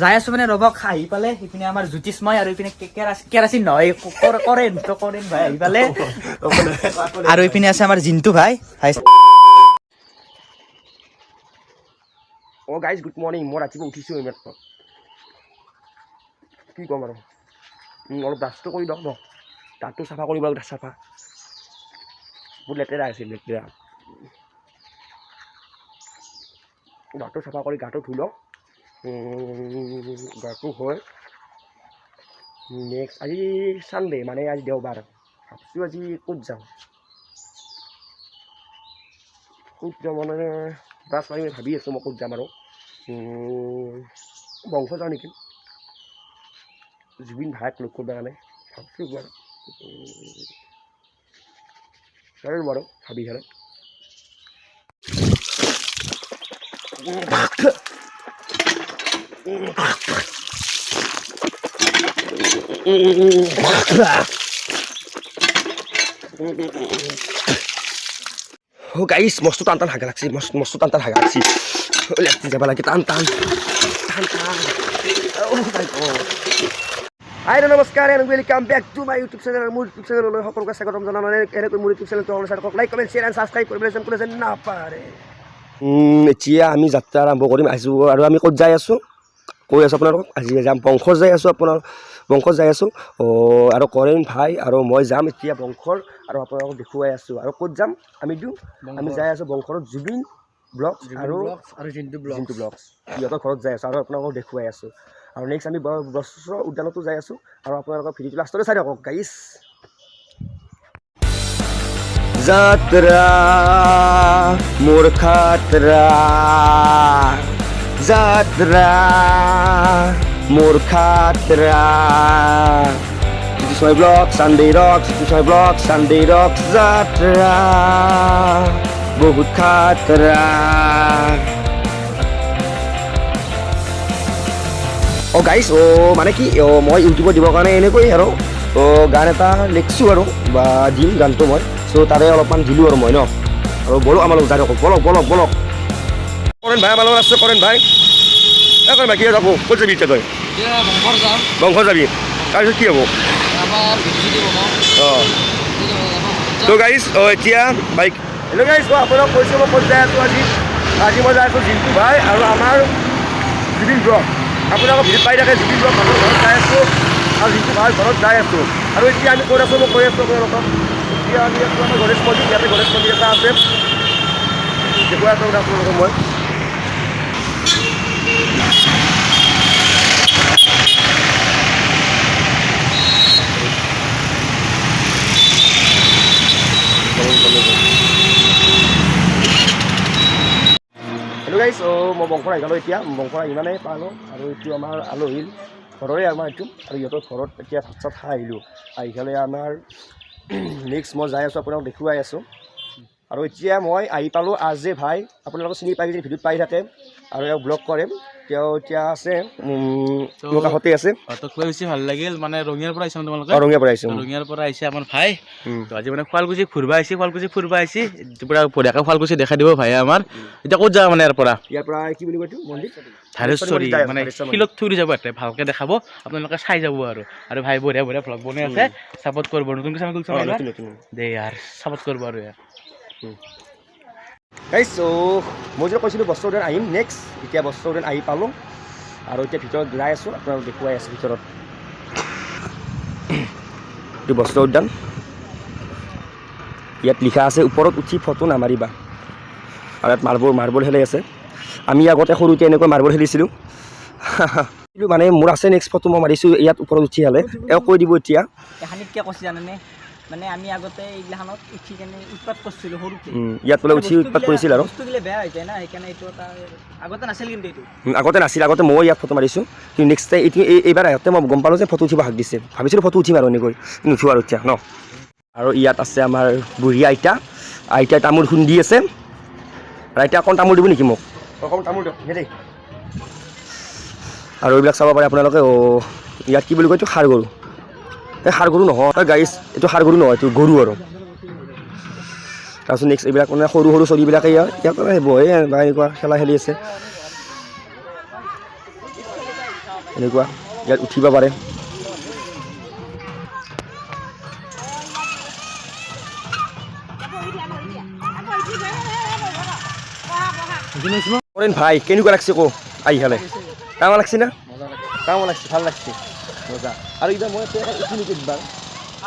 যাই আছো মানে ৰ'বক আহি পালে ইপিনে আমাৰ জ্যোতিষময় আৰু ইপিনে কেৰাচিন নহয় কৰেন ভাই আহি পালে আৰু ইপিনে আছে আমাৰ জিন্তু ভাই গাইজ গুড মৰ্ণিং মই ৰাতিপুৱা উঠিছোঁ এইমাত্ৰ কি ক'ম আৰু অলপ ব্ৰাছটো কৰি দিয়ক ন দাঁতটো চাফা কৰিব লাগিব চাফা বহুত লেতেৰা আছিল লেতেৰা দাঁতটো চাফা কৰি গাটো ধুই লওঁ গাটো হয় নেক্সট আজি চানডে মানে আজি দেওবাৰ ভাবছোঁ আজি ক'ত যাওঁ মানে ব্ৰাছ মাৰি ভাবি আছোঁ মই ক'ত যাম আৰু বংশ যাওঁ নেকি জুবিন ভাইক লগ কৰিব কাৰণে ভাবছোঁ বাৰু বাৰু ভাবি খেলে গাইছ মস্ত টান টান হাগা লাগছে মস্ত টান টান হাগা লাগছে লাগছি যাব লাগে টান টান হাই নমস্কাৰ and welcome back to my YouTube channel মোৰ ইউটিউব চেনেললৈ সকলোকে স্বাগতম জনালোঁ এনেকৈ মোৰ ইউটিউব চেনেলটো like comment share and subscribe কৰিবলৈ যেন নাপাৰে এতিয়া আমি যাত্ৰা আৰম্ভ কৰিম আহিছোঁ আৰু আমি ক'ত যাই আছোঁ কৈ আছোঁ আপোনালোকক আজি যাম বংশত যাই আছোঁ বংশত যাই আছোঁ আৰু কৰেণ ভাই আৰু মই যাম এতিয়া বংশৰ আৰু আপোনালোকক দেখুৱাই আছোঁ আৰু ক'ত যাম আমি যাই আছোঁ বংশৰত জুবিন ব্লগছ আৰু জিন্তু ব্লগছ সিহঁতৰ ঘৰত যাই আছোঁ আৰু আপোনালোকক দেখুৱাই আছোঁ আৰু নেক্সট আমি বস্ত্ৰ উদ্যানতো যাই আছোঁ আৰু আপোনালোকৰ ভিডিঅ'টো লাষ্টলৈ চাই থাকক গাইছ যাত্ৰা মোৰ খাতৰা যাত্ৰা মোৰ খাতৰা জ্যোতিষময় ব্লগ চানডে ৰক যাত্ৰা বহুত খাতৰা গাইছ মানে কি মই ইউটিউবত দিবৰ কাৰণে এনেকৈ আৰু গান এটা লিখিছোঁ আৰু বা দিম গানটো মই চ' তাৰে অলপমান দিলোঁ আৰু মই ন আৰু বলক আমাৰ লগত যাই থাকক বলক কৰেণ ভাই আমাৰ লগত আছে কৰেণ ভাই কৰেণ ভাই কি যাব ক'ত যাবি এতিয়া তই বংশ যাবি তাৰপিছত কি হ'ব তো গাইছ এতিয়া বাইক হেল্ল' গাইছ আপোনাক কৈছোঁ মই ক'ত যাই আছোঁ আজি মই যাই আছোঁ জিন্তু ভাই আৰু আমাৰ জুবিন ব্লগ আপোনালোকৰ ভিডিঅ' পাই থাকে জুবিন ব্লগ মানুহৰ ঘৰত যাই আছোঁ আৰু জিন্তু ভাইৰ ঘৰত যাই আছোঁ আৰু এতিয়া আমি ক'ত আছোঁ মই কৈ আছোঁ আপোনালোকক এতিয়া আমি আছোঁ আমাৰ গণেশ মন্দিৰ ইয়াতে গণেশ মন্দিৰ এটা আছে দেখুৱাই আছোঁ আপোনালোকক মই হেল্ল' গাইছ মই বংশৰ আহি পালোঁ এতিয়া বংশৰ ইমানেই পালোঁ আৰু এইটো আমাৰ আলহীৰ ঘৰৰে আমাৰ এইটো আৰু সিহঁতৰ ঘৰত এতিয়া ভাত চাত খাই আহিলোঁ আহি পেলাই আমাৰ নেক্সট মই যাই আছোঁ আপোনালোকক দেখুৱাই আছোঁ আৰু এতিয়া মই আহি পালোঁ আজে ভাই আপোনালোকক চিনি পাই যদি ভিডিঅ'ত পাই থাকে আৰু এওঁ ব্লগ কৰে তেওঁ এতিয়া আছে মোৰ কাষতে আছে কৈ বেছি ভাল লাগিল মানে ৰঙিয়াৰ পৰা আহিছে তোমালোকে ৰঙিয়াৰ পৰা আহিছে আমাৰ ভাই তো আজি মানে শুৱালকুছি ফুৰিব আহিছে পূৰা বঢ়িয়াকৈ শুৱালকুছি দেখাই দিব ভাই আমাৰ এতিয়া ক'ত যাবা মানে ইয়াৰ পৰা কি বুলি কয় মন্দিৰ ধাৰেশ্বৰী মানে শিলত থুৰি যাব ইয়াতে ভালকৈ দেখাব আপোনালোকে চাই যাব আৰু ভাই বঢ়িয়া ভ্লগ বনাই আছে ছাপোৰ্ট কৰিব নতুনকৈ দে ইয়াৰ ছাপোৰ্ট কৰিব আৰু ইয়াৰ গাইছ মই যে কৈছিলোঁ বস্ত্ৰ উদ্যান আহিম নেক্সট এতিয়া বস্ত্ৰ উদ্যান আহি পালোঁ আৰু এতিয়া ভিতৰত যাই আছোঁ আপোনালোক দেখুৱাই আছোঁ ভিতৰত এইটো বস্ত্ৰ উদ্যান ইয়াত লিখা আছে ওপৰত উঠি ফটো নামাৰিবা আৰু ইয়াত মাৰ্বল খেলাই আছে আমি আগতে সৰুতে এনেকৈ মাৰ্বল খেলিছিলোঁ মানে মোৰ আছে নেক্সট ফটো মই মাৰিছোঁ ইয়াত ওপৰত উঠি হ'লে এওঁ কৈ দিব এতিয়া কাহানিতকৈ কৈছে জানেনে মানে আমি আগতে এইগিলাখনত উঠি কেনে উৎপাত কৰিছিলোঁ সৰুতে ইয়াত বোলে উঠি উৎপাত কৰিছিল আৰু বস্তুগিলা বেয়া হৈ যায় না সেইকাৰণে এইটো এটা আগতে নাছিল কিন্তু এইটো আগতে মই ইয়াত ফটো মাৰিছোঁ কিন্তু নেক্সট এইবাৰ আহোঁতে মই গম পালোঁ যে ফটো উঠিব হাক দিছে ভাবিছিলোঁ ফটো উঠিম আৰু এনেকৈ নুঠোঁ আৰু এতিয়া ন আৰু ইয়াত আছে আমাৰ বুঢ়ী আইতাই তামোল খুন্দি আছে আৰু আইতা অকণ তামোল দিব নেকি মোক অকণ তামোল দিয়ক দেই আৰু এইবিলাক চাব পাৰে আপোনালোকে ইয়াত কি বুলি কয় এইটো ষাঁড় গৰু এই ষাঁড় গৰু নহয় গাইছ এইটো ষাঁড় গৰু নহয় এইটো গৰু আৰু তাৰপিছত নেক্সট এইবিলাক মানে সৰু সৰু চলিবিলাকে ইয়াত বহে বা এনেকুৱা খেলা খেলি আছে এনেকুৱা ইয়াত উঠিব পাৰে। কৰেন ভাই কেনেকুৱা লাগছে কো আহি খালে কাম লাগছে না কাম লাগছে ভাল লাগছে মজা আৰু এতিয়া মই উঠি নেকি একবাৰ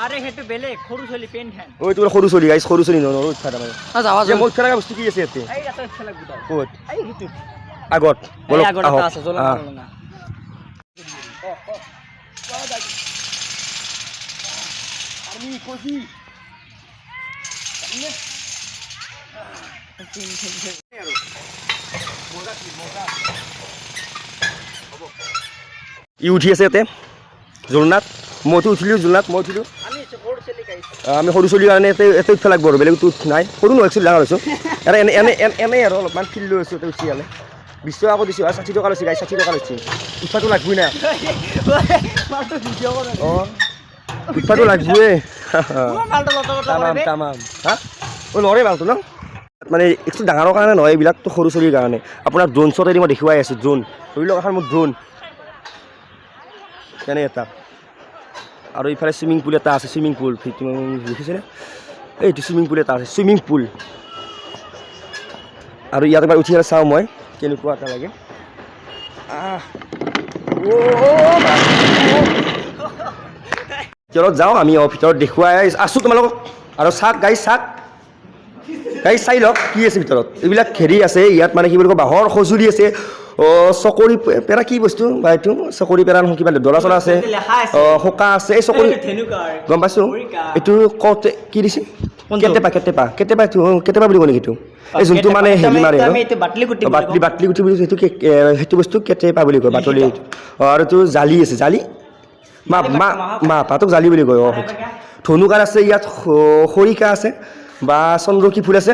আৰে হেতু বেলেগ সৰু চলি পেন ফ্যান ওই তোৰ সৰু চলি গাইছ সৰু চলি নৰো উঠা তাৰমানে যাবা যে মোৰ খেলা বস্তু কি আছে ইয়াতে এই এটা খেলা গুটা ক'ত এই হিতু আগত বলক আগত আহক আছে জলা না আমি কজি ই উঠি আছে ইয়াতে জোৰনাত মইতো উঠিলোঁ জোৰনাত মই উঠিলোঁ আমি সৰু চলিৰ কাৰণে এতে উঠিব লাগিব আৰু বেলেগতো নাই সৰু নহয় একচুৱেলি ডাঙৰ হৈছোঁ আৰু এনেই আৰু অলপমান ফিল লৈ আছোঁ উঠি ইয়ালে 20 টকা দিছোঁ আৰু 60 টকা লৈছে গাই 60 টকা লৈছে উঠিবতো লাগিবই না অঁ উঠিবতো লাগিবই তামাম তামাম হা অঁ নৰে ভালটো ন মানে একচুৱেলি ডাঙৰৰ কাৰণে নহয় এইবিলাকতো সৰু চলিৰ কাৰণে আপোনাৰ ড্ৰোন শ্বটেদি মই দেখুৱাই আছোঁ ড্ৰোন ধৰি লওক এখন মোৰ ড্ৰোন কেনে এটা আৰু ইফালে চুইমিং পুল এটা আছে চুইমিং পুল দেখিছেনে এইটো চুইমিং পুল এটা আছে চুইমিং পুল আৰু ইয়াত এবাৰ উঠি চাওঁ মই কেনেকুৱা এটা লাগে ভিতৰত যাওঁ আমি ভিতৰত দেখুৱাই আছোঁ তোমালোকক আৰু চাওক গাই চাওক গাই চাই লওক কি আছে ভিতৰত এইবিলাক হেৰি আছে ইয়াত মানে কি বুলি কয় বাঁহৰ সঁজুলি আছে চকৰি পেৰা কি বস্তু বা এইটো চকৰি পেৰা নহয় কিবা ডলা চলা আছে শোকা আছে এই চকৰি গম পাইছোঁ এইটো কওঁতে কি দিছে কেটেপা কেটেপা কেটেপা এইটো কেটেপা বুলি কয় নেকি এইটো এই যোনটো মানে হেৰি মাৰে বাটলি গুটি বুলি সেইটো সেইটো বস্তু কেটেপা বুলি কয় বাটলি আৰু এইটো জালি আছে জালি মাপাটোক জালি বুলি কয় ধনুকাৰ আছে ইয়াত খৰিকা আছে বা চন্দ্ৰকী ফুল আছে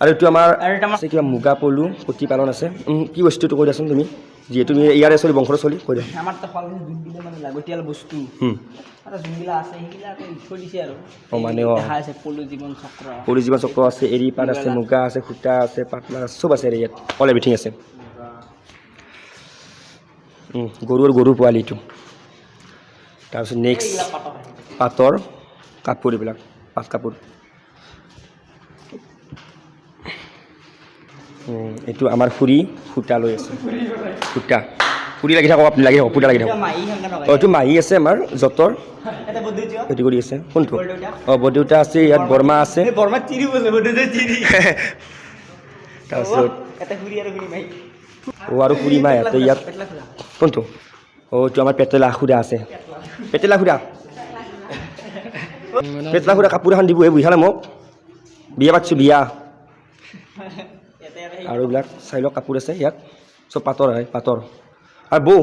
আৰু এইটো আমাৰ কিবা মুগা পলু প্ৰতিপালন আছে কি বস্তুটো কৈ দিয়াচোন তুমি যিহেতু তুমি ইয়াৰে চলি বংশৰ চলি কৈ দিয়া আমাৰ তো ফল যোনবিলাক মানে লাগতিয়াল বস্তু আৰু যোনবিলাক আছে সেইবিলাক থৈ দিছে আৰু মানে দেখা আছে পলু জীৱন চক্ৰ আছে এৰী পাত আছে মুগা আছে সূতা আছে পাতলা চব আছে ইয়াত অল এভৰিথিং আছে গৰুৰ পোৱালিটো তাৰপিছত নেক্সট পাটৰ কাপোৰ এইবিলাক পাট কাপোৰ এইটো আমাৰ খুৰী সূতা লৈ আছে সূতা খুৰী লাগি থাকক আপুনি লাগি থাকক সূতা লাগি থাকক এইটো মাহী আছে আমাৰ যঁতৰ এইটো কৰি আছে কোনটো বৰদেউতা আছে ইয়াত বৰমা আছে তাৰপিছত আৰু খুৰী মা ইয়াতে ইয়াত কোনটো এইটো আমাৰ পেটেলা খুৰা আছে পেটেলা খুৰা কাপোৰ এখন দিব এই বুঢ়ালে মোক বিয়া পাতিছোঁ বিয়া আৰু এইবিলাক চাই লওক কাপোৰ আছে ইয়াত চব পাটৰ হয় পাটৰ আৰু বৌ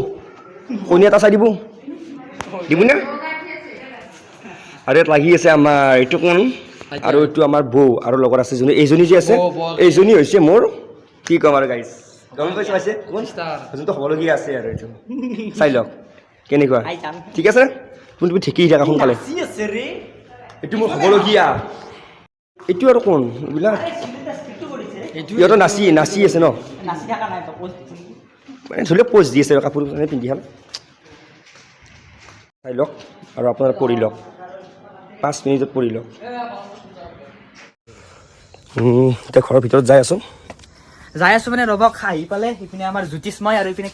কণী এটা চাই দিবনে আৰু ইয়াত লাগি আছে আমাৰ এইটো কোন আৰু এইটো আমাৰ বৌ আৰু লগত আছে যোনে এইজনী যে আছে এইজনী হৈছে মোৰ কি ক'ম আৰু গাইছ গম পাইছে পাইছে যোনটো হ'বলগীয়া আছে আৰু এইটো চাই লওক কেনেকুৱা ঠিক আছে তুমি ঠেকি থাকা সোনকালে এইটো মোৰ হ'বলগীয়া এইটো আৰু কোন এইবিলাক ইহঁতো নাচি আছে ন মানে ধৰি লওক প'ষ্ট দি আছে কাপোৰ পিন্ধি খাল চাই লওক আৰু আপোনাৰ পঢ়ি লওক 5 মিনিটত পঢ়ি লওক এতিয়া ঘৰৰ ভিতৰত যাই আছোঁ মানে ৰবক আহি পালে ইপিনে আমাৰ জ্যোতিষময় আৰু ইপিনে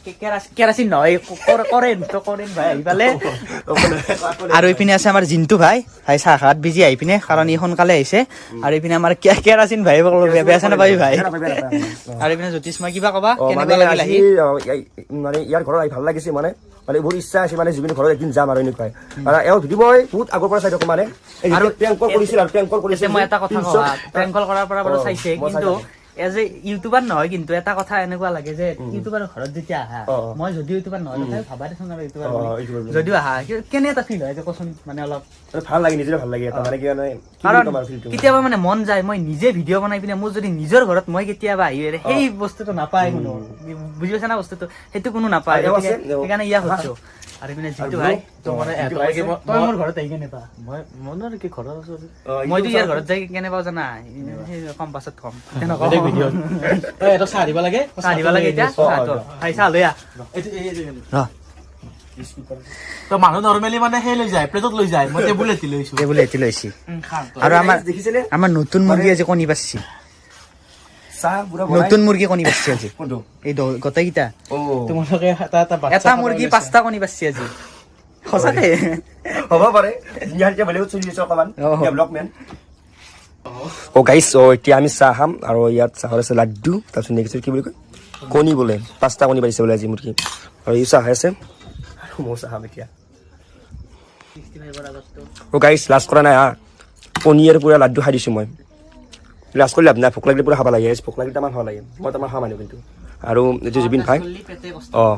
কেৰাচিন নহয় কৰেন ভাই আহি পালে আৰু ইপিনে আছে আমাৰ জিন্তু ভাই চাহ খাত বিজি আহি পিনে কাৰণ ই সোনকালে আহিছে আৰু ইপিনে আমাৰ কেৰাচিন ভাই বেয়া চেনা পাবি ভাই আৰু ইপিনে জ্যোতিষময় কিবা ক'বা কেনেকুৱা লাগিল আহি মানে ইয়াৰ ঘৰত আহি ভাল লাগিছে মানে বহুত ইচ্ছা আছে মানে যিকোনো ঘৰত একদিন যাম আৰু এনেকুৱাই আৰু এওঁ যদি মই বহুত আগৰ পৰা চাই থাকোঁ মানে আৰু প্ৰেংকল কৰিছিল মই এটা কথা কওঁ প্ৰেংকল কৰাৰ পৰা বাৰু চাইছে কিন্তু এজ এ ইউটিউবাৰ নহয় কিন্তু এটা কথা এনেকুৱা লাগে যে ইউটিউবাৰ ঘৰত যেতিয়া আহা মই যদি ইউটিউবাৰ নহয় তথাপি ভাবা দেচোন আৰু ইউটিউবাৰ যদিও আহা কেনে এটা ফিল হয় যে কচোন মানে অলপ ভাল লাগে নিজৰে ভাল লাগে মানে কি মানে কেতিয়াবা মানে মন যায় মই নিজে ভিডিঅ' বনাই পিনে মোৰ যদি নিজৰ ঘৰত মই কেতিয়াবা আহি সেই বস্তুটো নাপায় কোনো বুজি পাইছা না বস্তুটো সেইটো কোনো নাপায় সেইকাৰণে ইয়াক সুধিছোঁ আৰু পিনে যিটো ভাই তো মানে এইটো এটালৈকে পাইছে? তই মোৰ ঘৰত আহি কেনে পা মই মনৰ কি ঘৰত আছো মইতো ইয়াৰ ঘৰত যাই কেনে পাওঁ জানা সেই কম পাছত কম বেলেগ ভিডিঅ' এটা চাহ দিব লাগে চাহ দিব লাগে এতিয়া ভাই চাহ লৈ আহ তো মানুহ নৰ্মেলি মানে সেই লৈ যায় প্লেটত লৈ যায় মই টেবুল এটি লৈছো টেবুল এটি লৈছি খাম আৰু আমাৰ দেখিছেনে আমাৰ নতুন মুৰ্গী আজি কণী পাৰছি চাহ পুৰা বনাই নতুন মুৰ্গী কণী পাৰছি আজি কোনটো এই গোটেইকেইটা অ তোমালোকে এটা এটা এটা মুৰ্গী 5টা কণী পাৰছি আজি সঁচাকে হ'ব পাৰে ইয়াৰ এতিয়া বেলেগত চলি আছে অকণমান অ'। ডেভেলপমেণ্ট অ' গাইছ এতিয়া আমি চাহ খাম আৰু ইয়াত চাহৰ আছে লাড্ডু তাৰপিছত নেক্সট কি বুলি কয় কণী বোলে 5টা কণী পাৰিছে বোলে আজি মুৰ্গী আৰু এই চাহ আছে আৰু মই চাহ খাম এতিয়া অ' গাইছ লাষ্ট কৰা নাই হা কণী আৰু পুৰা লাড্ডু খাই দিছোঁ মই লাষ্ট কৰি লাভ নাই ভোক লাগিলে পুৰা খাব লাগে ভোক লাগিলে তামান খাব লাগে মই তামান খাব মানুহ কিন্তু আৰু এইটো জুবিন ভাই অঁ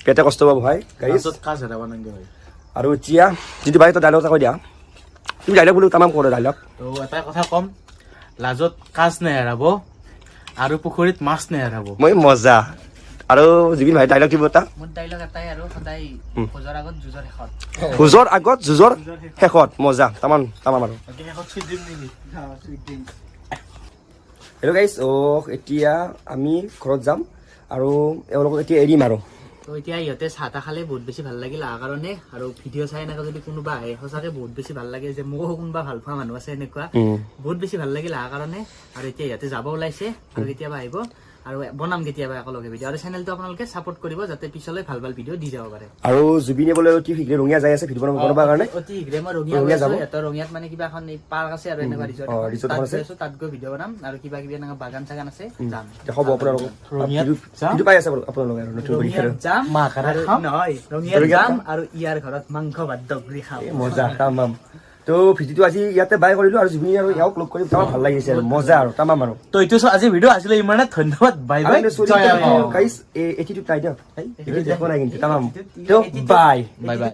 পেটে কষ্ট পাব ভাই গাইছ কাজ হেৰাব নালাগে হয় আৰু এতিয়া যিটো ভাই তই ডাইলগ এটা কৈ দিয়া তুমি ডাইলগ বোলো তামাম কৰ ডাইলগ তো এটা কথা কম লাজত কাজ নেহেৰাব আৰু পুখুৰীত মাছ নেহেৰাব মই মজা আৰু জুবিন ভাই ডাইলগ দিব এটা মোৰ ডাইলগ এটাই আৰু সদায় খোজৰ আগত যুঁজৰ শেষত ভোজৰ আগত যুঁজৰ শেষত মজা তামান তামাম আৰু হেল্ল' গাইছ এতিয়া আমি ঘৰত যাম আৰু এওঁলোকক এতিয়া এৰিম আৰু তো এতিয়া ইহঁতে চাহ তাহ খালে বহুত বেছি ভাল লাগিল আহাৰ কাৰণে আৰু ভিডিঅ' চাই এনেকৈ যদি কোনোবা আহে সঁচাকে বহুত বেছি ভাল লাগে যে মোকো কোনোবা ভাল পোৱা মানুহ আছে এনেকুৱা বহুত বেছি ভাল লাগিল আহাৰ কাৰণে আৰু এতিয়া ইহঁতে যাব ওলাইছে আৰু কেতিয়াবা আহিব আৰু বনাম কেতিয়াবা একেলগে ভিডিঅ' আৰু চেনেলটো আপোনালোকে ছাপোৰ্ট কৰিব যাতে পিছলৈ ভাল ভাল ভিডিঅ' দি যাব পাৰে আৰু জুবিনে বোলে অতি শীঘ্ৰে ৰঙিয়া যাই আছে ভিডিঅ' বনাবৰ কাৰণে অতি শীঘ্ৰে মই ৰঙিয়া ৰঙিয়া যাব? সিহঁতৰ ৰঙিয়াত মানে কিবা এখন পাৰ্ক আছে আৰু এনেকুৱা ৰিজৰ্ট অ, ৰিজৰ্ট এখন আছে? তাত গৈ ভিডিঅ' বনাম আৰু কিবা কিবি এনেকুৱা বাগান চাগান আছে যাম হ'ব আপোনালোকক ৰঙিয়াত যাম? ভিডিঅ' পাই আছে আপোনালোকে আৰু নতুন কৰি ৰঙিয়াত যাম আৰু নহয় ৰঙিয়াত যাম আৰু ইয়াৰ ঘৰত মাংস ভাত দগৰি খাম মজা তামাম তো ভিডিঅ'টো আজি ইয়াতে বাই কৰিলোঁ আৰু জুবিন আৰু ইয়াক লগ কৰি তামাম ভাল লাগিছে আৰু মজা আৰু তামাম আৰু তো এইটো আজি ভিডিঅ' আছিলে ইমানে ধন্যবাদ বাই বাই গাইছ এটিটিউড নাই দিয়ক দেখো নাই কিন্তু তামাম তো বাই বাই বাই